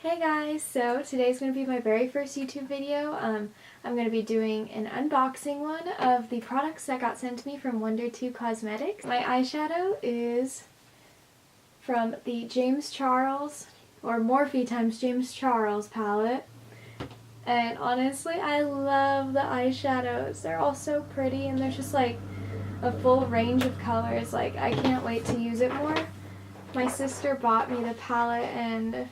Hey guys, so today's going to be my very first YouTube video. I'm going to be doing an unboxing one of the products that got sent to me from Wunder2 Cosmetics. My eyeshadow is from the James Charles, or Morphe times James Charles palette. And honestly, I love the eyeshadows. They're all so pretty and there's just like a full range of colors. Like, I can't wait to use it more. My sister bought me the palette and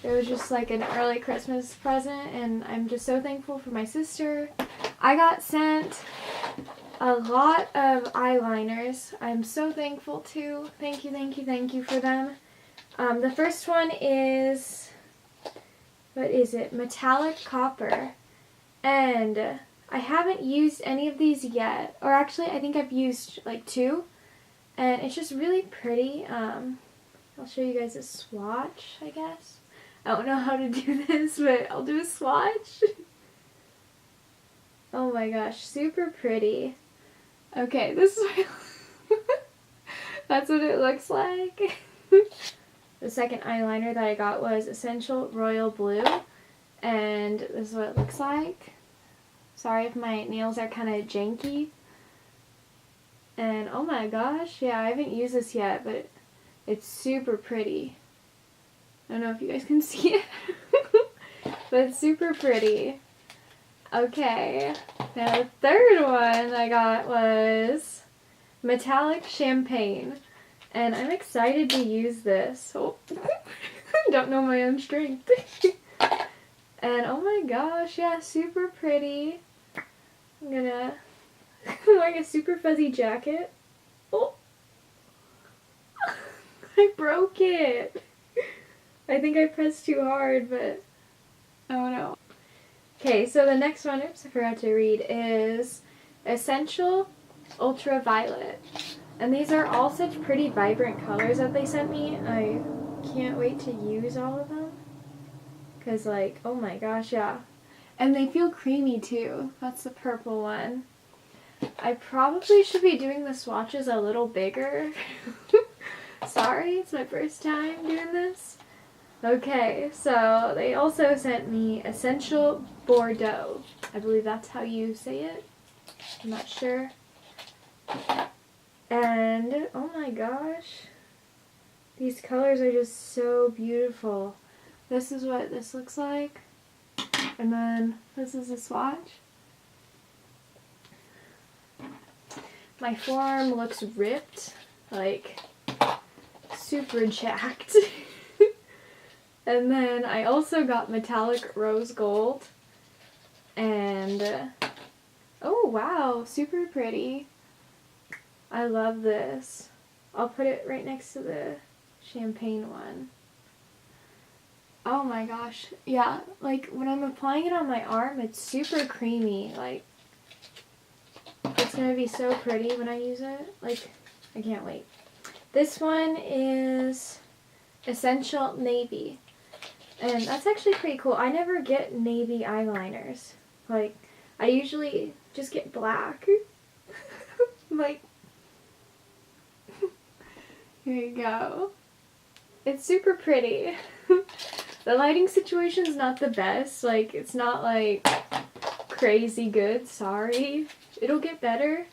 it was just like an early Christmas present, and I'm just so thankful for my sister. I got sent a lot of eyeliners. I'm so thankful too. Thank you for them. The first one is, what is it? Metallic Copper. And I haven't used any of these yet. Or actually, I think I've used like 2. And it's just really pretty. I'll show you guys a swatch, I guess. I don't know how to do this, but I'll do a swatch. Oh my gosh, super pretty. Okay, this is that's what it looks like. The second eyeliner that I got was Essential Royal Blue, and this is what it looks like. Sorry if my nails are kind of janky. And oh my gosh, yeah, I haven't used this yet, but it's super pretty. I don't know if you guys can see it, but it's super pretty. Okay, now the third one I got was Metallic Champagne, and I'm excited to use this. Oh, I don't know my own strength. And oh my gosh, yeah, super pretty. I'm wearing a super fuzzy jacket. Oh, I broke it. I think I pressed too hard, but oh no. Okay, so the next one, oops, I forgot to read, is Essential Ultraviolet. And these are all such pretty vibrant colors that they sent me. I can't wait to use all of them. Because like, oh my gosh, yeah. And they feel creamy too. That's the purple one. I probably should be doing the swatches a little bigger. Sorry, it's my first time doing this. Okay, so they also sent me Essential Bordeaux. I believe that's how you say it. I'm not sure. And, oh my gosh, these colors are just so beautiful. This is what this looks like. And then this is a swatch. My forearm looks ripped, like super jacked. And then I also got Metallic Rose Gold. And, oh wow, super pretty. I love this. I'll put it right next to the champagne one. Oh my gosh. Yeah, like when I'm applying it on my arm, it's super creamy. Like, it's going to be so pretty when I use it. Like, I can't wait. This one is Essential Navy. And that's actually pretty cool. I never get navy eyeliners. Like, I usually just get black. Like, here you go. It's super pretty. The lighting situation's not the best. Like, it's not like crazy good. Sorry. It'll get better.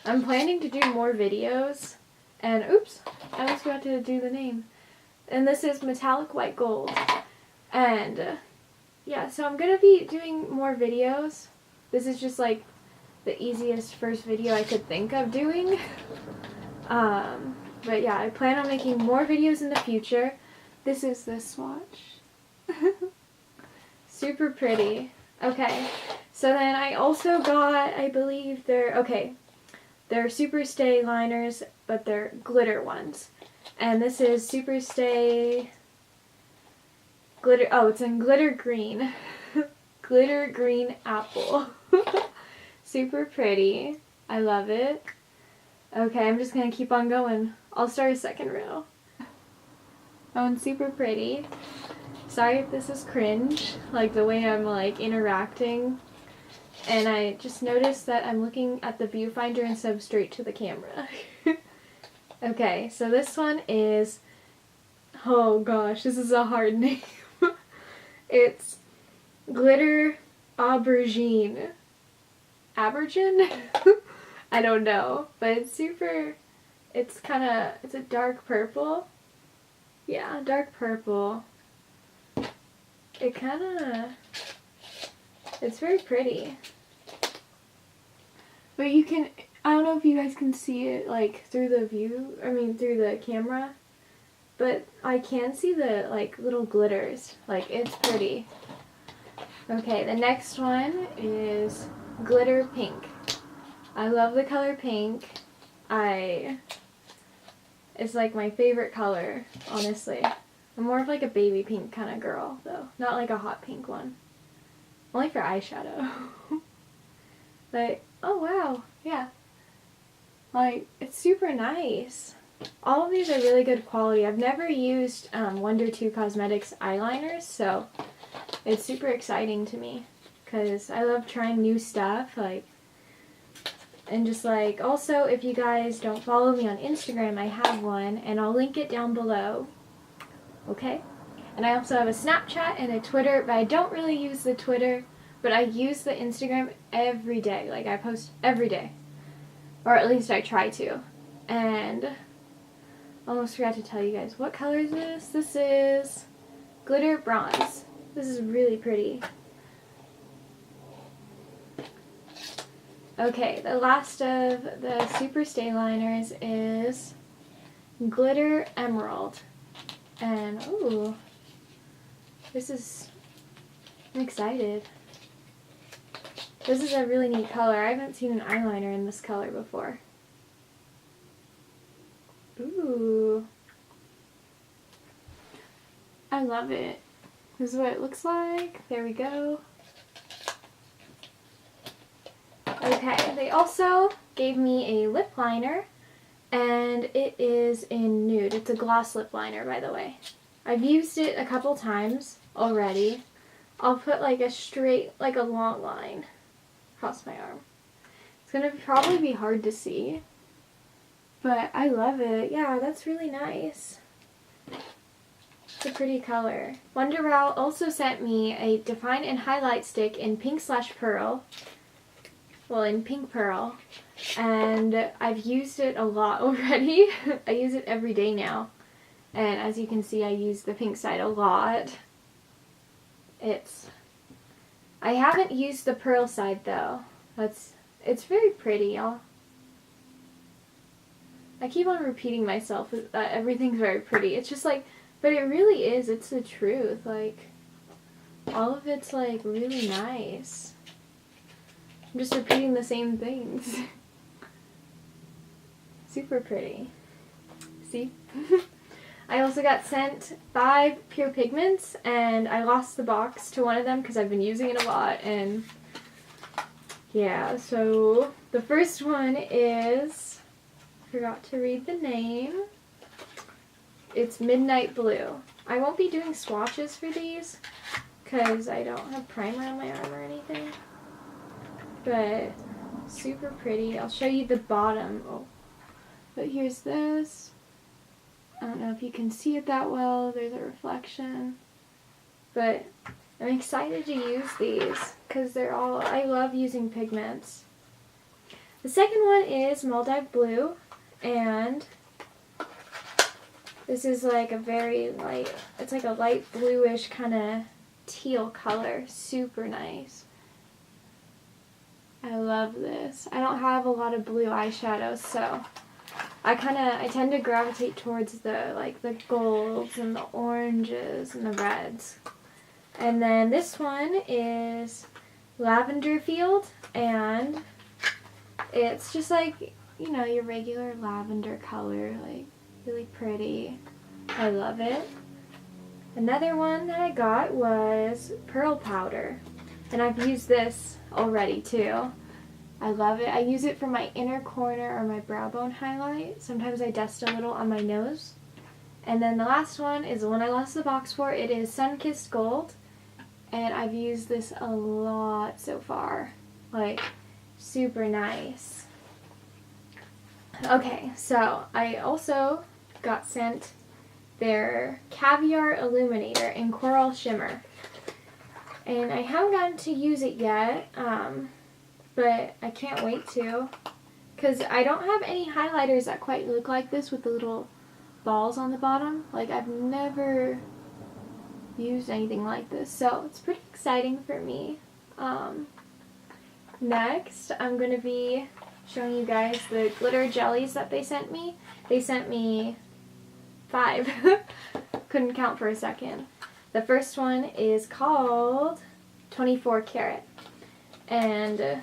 I'm planning to do more videos. And, oops, I almost forgot to do the name. And this is Metallic White Gold. And, yeah, so I'm going to be doing more videos. This is just, like, the easiest first video I could think of doing. But, yeah, I plan on making more videos in the future. This is the swatch. Super pretty. Okay, so then I also got, I believe they're Super Stay liners, but they're glitter ones. And this is Super Stay glitter, oh, it's in glitter green. Glitter green apple. Super pretty. I love it. Okay, I'm just gonna keep on going. I'll start a second row. Oh, and super pretty. Sorry if this is cringe, like the way I'm like interacting. And I just noticed that I'm looking at the viewfinder instead of straight to the camera. Okay, so this one is, oh gosh, this is a hard name. It's glitter aubergine. Aubergine? I don't know, but it's super, it's a dark purple. Yeah, dark purple. It's very pretty. But you can, I don't know if you guys can see it like through the through the camera, but I can see the like little glitters. Like, it's pretty. Okay, the next one is glitter pink. I love the color pink. It's like my favorite color, honestly. I'm more of like a baby pink kind of girl, though. Not like a hot pink one. Only for eyeshadow. But, oh wow, yeah. Like, it's super nice. All of these are really good quality. I've never used Wunder2 Cosmetics eyeliners, so it's super exciting to me. Because I love trying new stuff, like, and just like, also, if you guys don't follow me on Instagram, I have one, and I'll link it down below. Okay? And I also have a Snapchat and a Twitter, but I don't really use the Twitter, but I use the Instagram every day. Like, I post every day. Or at least I try to. And almost forgot to tell you guys, what color is this? This is glitter bronze. This is really pretty. Okay, the last of the super stay liners is glitter emerald. And, ooh, I'm excited. This is a really neat color. I haven't seen an eyeliner in this color before. Ooh. I love it. This is what it looks like. There we go. Okay, they also gave me a lip liner, and it is in nude. It's a gloss lip liner, by the way. I've used it a couple times already. I'll put like a straight, like a long line across my arm. It's gonna probably be hard to see, but I love it. Yeah, that's really nice. It's a pretty color. Wunder2 also sent me a define and highlight stick in pink/pearl. Well, in pink pearl, and I've used it a lot already. I use it every day now, and as you can see, I use the pink side a lot. I haven't used the pearl side though. It's very pretty. I keep on repeating myself that everything's very pretty. It's just like, but it really is. It's the truth. Like, all of it's like really nice. I'm just repeating the same things. Super pretty. See? I also got sent 5 pure pigments, and I lost the box to one of them because I've been using it a lot, and yeah, so the first one is, forgot to read the name, it's Midnight Blue. I won't be doing swatches for these because I don't have primer on my arm or anything. But super pretty. I'll show you the bottom. Oh, but here's this. I don't know if you can see it that well. There's a reflection. But I'm excited to use these because I love using pigments. The second one is Maldive Blue, and this is like a very light, it's like a light bluish kind of teal color. Super nice. I love this. I don't have a lot of blue eyeshadows, so I tend to gravitate towards the golds and the oranges and the reds. And then this one is Lavender Field, and it's just like, you know, your regular lavender color, like really pretty. I love it. Another one that I got was Pearl Powder, and I've used this already too. I love it. I use it for my inner corner or my brow bone highlight. Sometimes I dust a little on my nose. And then the last one is the one I lost the box for. It is Sun-Kissed Gold, and I've used this a lot so far. Like, super nice. Okay, so I also got sent their Caviar Illuminator in Coral Shimmer. And I haven't gotten to use it yet, but I can't wait to. Because I don't have any highlighters that quite look like this with the little balls on the bottom. Like, I've never used anything like this, so it's pretty exciting for me. Next, I'm going to be showing you guys the glitter jellies that they sent me. They sent me 5. Couldn't count for a second. The first one is called 24 Karat. And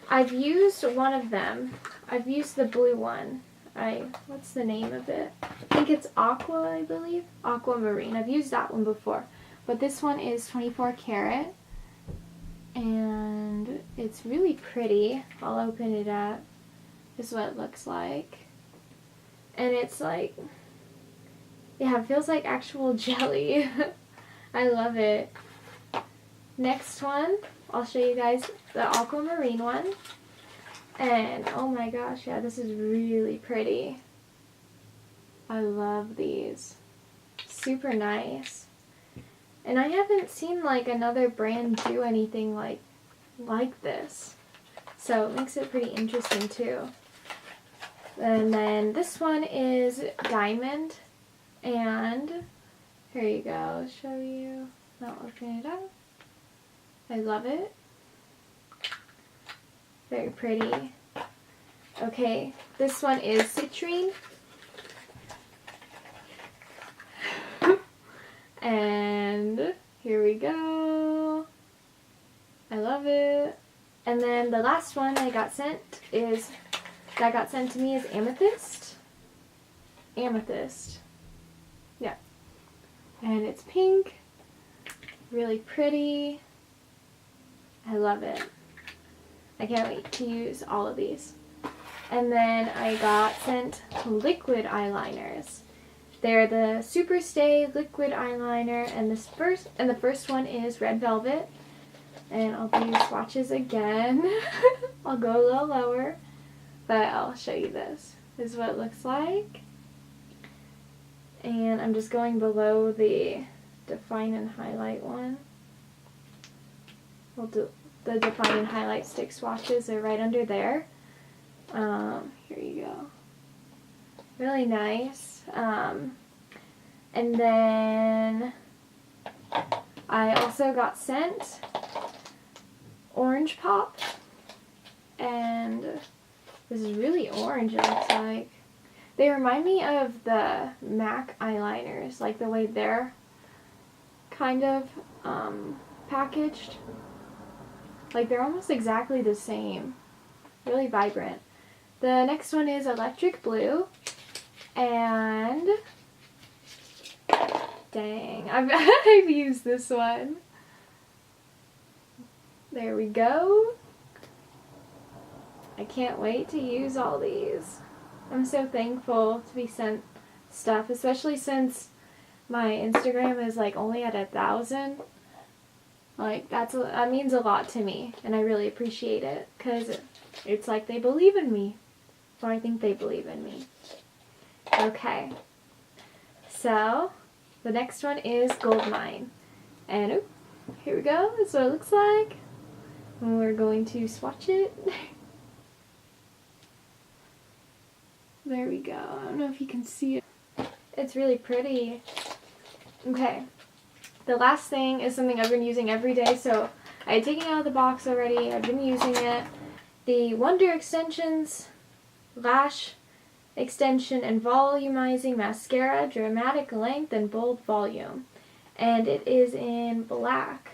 I've used one of them. I've used the blue one. What's the name of it? I think it's Aqua, I believe. Aquamarine. I've used that one before. But this one is 24 Karat. And it's really pretty. I'll open it up. This is what it looks like. And it's like, yeah, it feels like actual jelly. I love it. Next one, I'll show you guys the aquamarine one. And oh my gosh, yeah, this is really pretty. I love these. Super nice. And I haven't seen like another brand do anything like this. So it makes it pretty interesting too. And then this one is diamond. And here you go, I'll show you. I'll open it up. I love it. Very pretty. Okay, this one is citrine. And here we go. I love it. And then the last one that got sent to me is amethyst. Amethyst. Yeah. And it's pink. Really pretty. I love it. I can't wait to use all of these. And then I got sent liquid eyeliners. They're the Super Stay liquid eyeliner, and the first one is red velvet. And I'll do swatches again. I'll go a little lower, but I'll show you this. This is what it looks like. And I'm just going below the define and highlight one. We'll do the define and highlight stick swatches are right under there. Here you go. Really nice. And then I also got sent orange pop, and this is really orange, it looks like. They remind me of the MAC eyeliners, like the way they're kind of packaged. Like they're almost exactly the same. Really vibrant. The next one is electric blue, and dang, I've used this one. There we go. I can't wait to use all these. I'm so thankful to be sent stuff, especially since my Instagram is like only at 1,000. Like that means a lot to me, and I really appreciate it because it's like they believe in me, or I think they believe in me. Okay, so the next one is Gold Mine, and here we go. That's what it looks like. And we're going to swatch it. There we go. I don't know if you can see it. It's really pretty. Okay. The last thing is something I've been using every day. So I had taken it out of the box already. I've been using it. The Wunder Extensions Lash Extension and Volumizing Mascara, Dramatic Length and Bold Volume. And it is in black.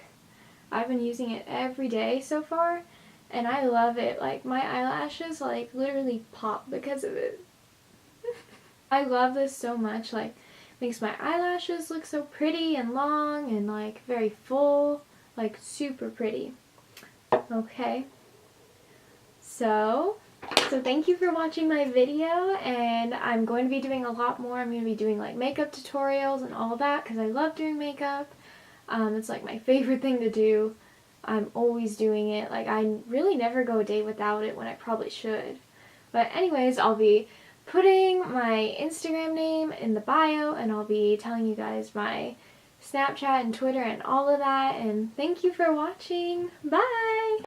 I've been using it every day so far, and I love it. Like, my eyelashes, like, literally pop because of it. I love this so much. Like, makes my eyelashes look so pretty and long and, like, very full. Like, super pretty. Okay. So thank you for watching my video, and I'm going to be doing a lot more. I'm going to be doing, like, makeup tutorials and all that because I love doing makeup. It's like my favorite thing to do. I'm always doing it. Like, I really never go a day without it when I probably should. But anyways, I'll be putting my Instagram name in the bio, and I'll be telling you guys my Snapchat and Twitter and all of that. And thank you for watching. Bye!